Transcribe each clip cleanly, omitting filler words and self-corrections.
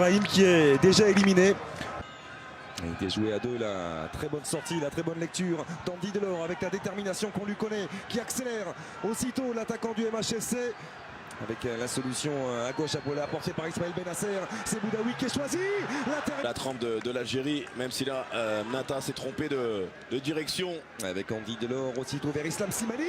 Brahim qui est déjà éliminé. Il était joué à deux, la très bonne sortie, la très bonne lecture d'Andy Delors avec la détermination qu'on lui connaît, qui accélère aussitôt l'attaquant du MHSC. Avec la solution à gauche apportée par Ismaël Benasser, c'est Boudaoui qui est choisi. La trempe de l'Algérie, même si là Nata s'est trompé de direction. Avec Andy Delors aussitôt vers Islam Slimani.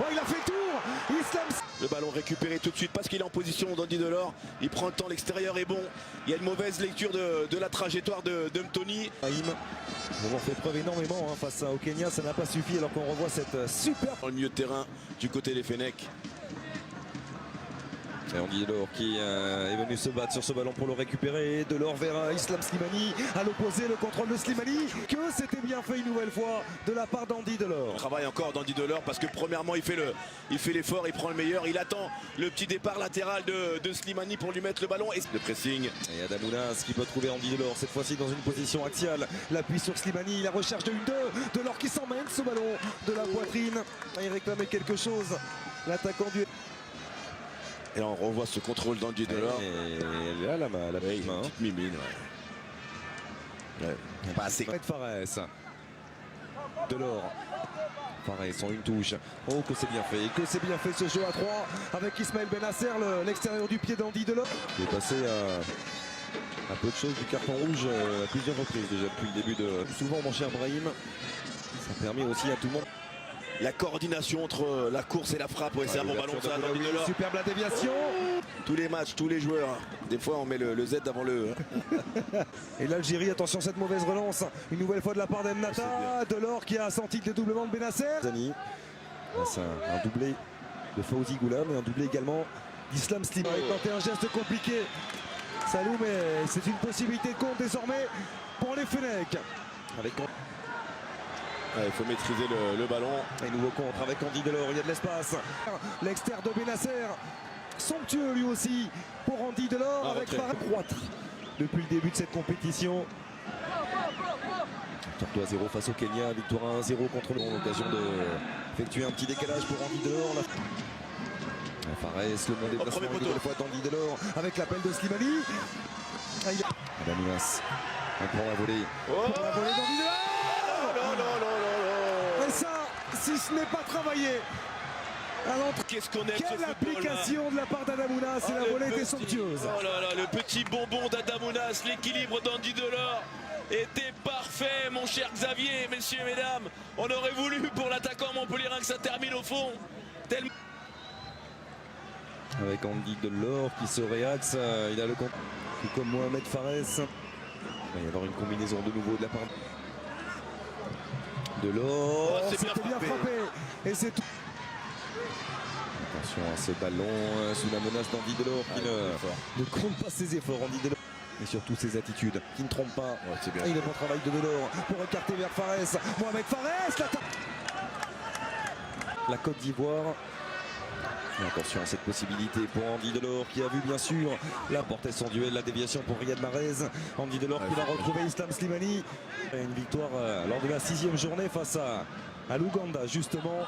Oh, il a fait le tour. Islam... Le ballon récupéré tout de suite parce qu'il est en position d'Andy Delors. Il prend le temps, l'extérieur est bon. Il y a une mauvaise lecture de la trajectoire de Mtoni. On en fait preuve énormément face au Kenya, ça n'a pas suffi alors qu'on revoit cette super... Dans le milieu de terrain du côté des Fennecs. Et Andy Delors qui est venu se battre sur ce ballon pour le récupérer. Delors vers Islam Slimani. À l'opposé, le contrôle de Slimani. Que c'était bien fait une nouvelle fois de la part d'Andy Delors. On travaille encore d'Andy Delors parce que premièrement il fait l'effort, il prend le meilleur. Il attend le petit départ latéral de Slimani pour lui mettre le ballon. Et le pressing. Et Adamounas qui peut trouver Andy Delors cette fois-ci dans une position axiale. L'appui sur Slimani, la recherche de 1-2. Delors qui s'emmène ce ballon de la poitrine. Il réclamait quelque chose. L'attaquant du... Et là on revoit ce contrôle d'Andy Delors. Et là la petite main. Petite mimine. Ouais. Pas assez. Fares. Delors. Fares en une touche. Oh que c'est bien fait. Et que c'est bien fait ce jeu à 3 avec Ismaël Benasser, l'extérieur du pied d'Andy Delors. Il est passé à peu de choses du carton rouge à plusieurs reprises déjà depuis le début de... Souvent mon cher Brahim. Ça permet aussi à tout le monde. La coordination entre la course et la frappe, c'est un bon ballon ça d'Andy Delors. Superbe la déviation. Tous les matchs, tous les joueurs. Des fois on met le Z avant le. Et l'Algérie, attention cette mauvaise relance. Une nouvelle fois de la part d'Ennata. Delors qui a senti le dédoublement de Benasser. C'est un doublé de Fawzi Goulam et un doublé également d'Islam Slimani. Il a tenté un geste compliqué. Salou, mais c'est une possibilité de compte désormais pour les Fennecs. Avec... Il faut maîtriser le ballon. Et nouveau contre avec Andy Delors, il y a de l'espace. L'extérieur de Benasser, somptueux lui aussi pour Andy Delors avec Fares croître depuis le début de cette compétition. Victoire 2-0 face au Kenya, victoire 1-0 contre le... L'occasion d'effectuer un petit décalage pour Andy Delors. Fares, le bon déplacement une nouvelle fois d'Andy Delors avec l'appel de Slimani. Adamounas pour la volée. Pour la volée d'Andy Delors. Et ça, si ce n'est pas travaillé. Qu'est-ce qu'on aime ce Quelle football, application de la part d'Adamounas et la volée était somptueuse. Oh là là, le petit bonbon d'Adamounas, l'équilibre d'Andy Delors était parfait, mon cher Xavier, messieurs, mesdames. On aurait voulu pour l'attaquant montpelliérain que ça termine au fond. Avec Andy Delors qui se réaxe, il a le compte. Tout comme Mohamed Fares. Il va y avoir une combinaison de nouveau de la part Delors. C'était bien frappé. Et c'est tout. Attention à ce ballon sous la menace d'Andy Delors qui ne compte pas ses efforts. Andy Delors. Et surtout ses attitudes qui ne trompent pas. Et le bon travail de Delors pour écarter vers Fares. Mohamed Fares. La Côte d'Ivoire. Attention à cette possibilité pour Andy Delors qui a vu bien sûr la portée son duel, la déviation pour Riyad Mahrez. Andy Delors qui va retrouver Islam Slimani. Une victoire lors de la 6e journée face à l'Ouganda justement.